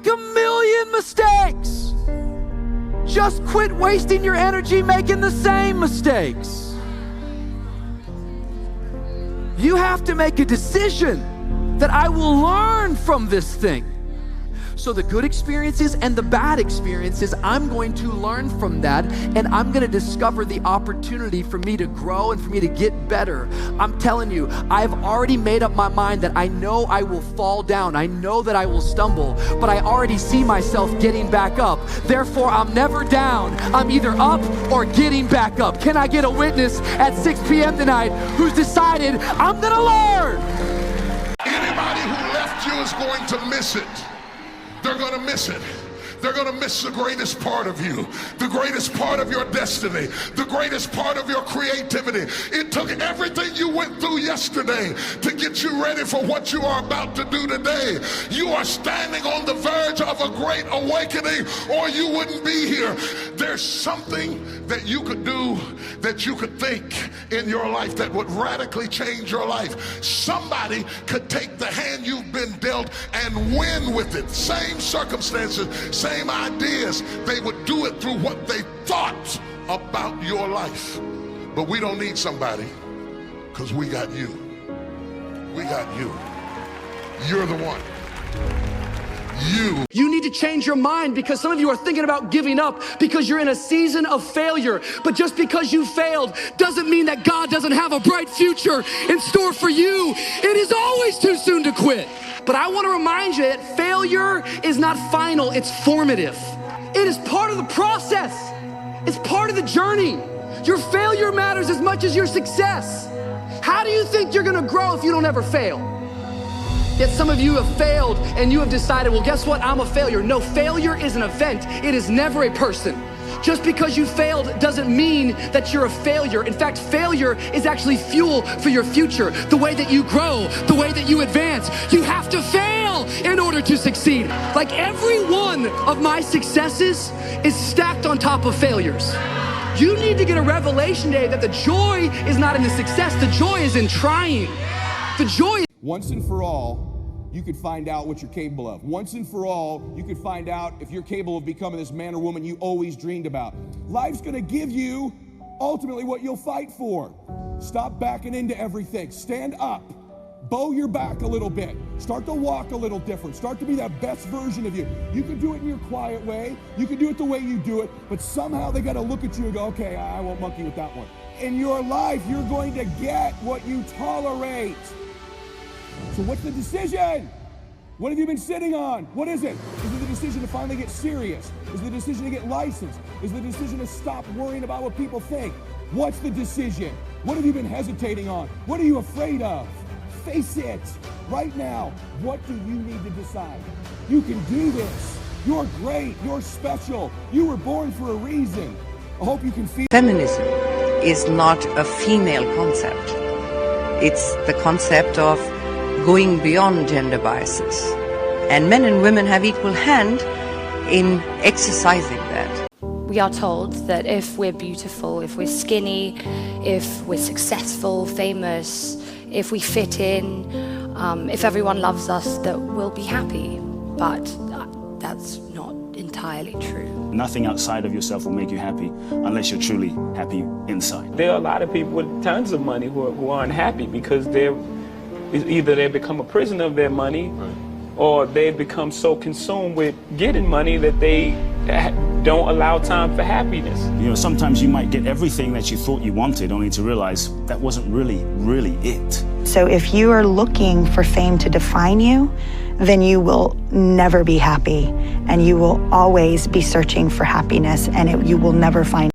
make a million mistakes. Just quit wasting your energy making the same mistakes. You have to make a decision that I will learn from this thing. So the good experiences and the bad experiences, I'm going to learn from that, and I'm gonna discover the opportunity for me to grow and for me to get better. I'm telling you, I've already made up my mind that I know I will fall down. I know that I will stumble, but I already see myself getting back up. Therefore, I'm never down. I'm either up or getting back up. Can I get a witness at 6 p.m. tonight who's decided, I'm gonna learn? Anybody who left you is going to miss it. They're gonna miss it. They're gonna miss the greatest part of you, the greatest part of your destiny, the greatest part of your creativity. It took everything you went through yesterday to get you ready for what you are about to do today. You are standing on the verge of a great awakening, or you wouldn't be here. There's something that you could do, that you could think in your life that would radically change your life. Somebody could take the hand you've been dealt and win with it. Same circumstances, same ideas. They would do it through what they thought about your life. But we don't need somebody, because we got you. We got you. You're the one. You need to change your mind, because some of you are thinking about giving up because you're in a season of failure. But just because you failed doesn't mean that God doesn't have a bright future in store for you. It is always too soon to quit. But I want to remind you that failure is not final, it's formative. It is part of the process. It's part of the journey. Your failure matters as much as your success. How do you think you're gonna grow if you don't ever fail? Yet some of you have failed and you have decided, well, guess what? I'm a failure. No, failure is an event. It is never a person. Just because you failed doesn't mean that you're a failure. In fact, failure is actually fuel for your future. The way that you grow, the way that you advance, you have to fail in order to succeed. Like every one of my successes is stacked on top of failures. You need to get a revelation today that the joy is not in the success, the joy is in trying. The joy. Once and for all, you could find out what you're capable of. Once and for all, you could find out if you're capable of becoming this man or woman you always dreamed about. Life's gonna give you ultimately what you'll fight for. Stop backing into everything. Stand up. Bow your back a little bit. Start to walk a little different. Start to be that best version of you. You can do it in your quiet way. You can do it the way you do it, but somehow they gotta look at you and go, okay, I won't monkey with that one. In your life, you're going to get what you tolerate. So what's the decision? What have you been sitting on? What is it? Is it the decision to finally get serious? Is it the decision to get licensed? Is it the decision to stop worrying about what people think? What's the decision? What have you been hesitating on? What are you afraid of? Face it right now. What do you need to decide? You can do this. You're great. You're special. You were born for a reason. I hope you can feel. Feminism is not a female concept. It's the concept of going beyond gender biases. And men and women have equal hand in exercising that. We are told that if we're beautiful, if we're skinny, if we're successful, famous, if we fit in, if everyone loves us, that we'll be happy. But that's not entirely true. Nothing outside of yourself will make you happy unless you're truly happy inside. There are a lot of people with tons of money who aren't happy because either they become a prisoner of their money, or they become so consumed with getting money that they don't allow time for happiness. You know, sometimes you might get everything that you thought you wanted only to realize that wasn't really it. So if you are looking for fame to define you, then you will never be happy, and you will always be searching for happiness, and you will never find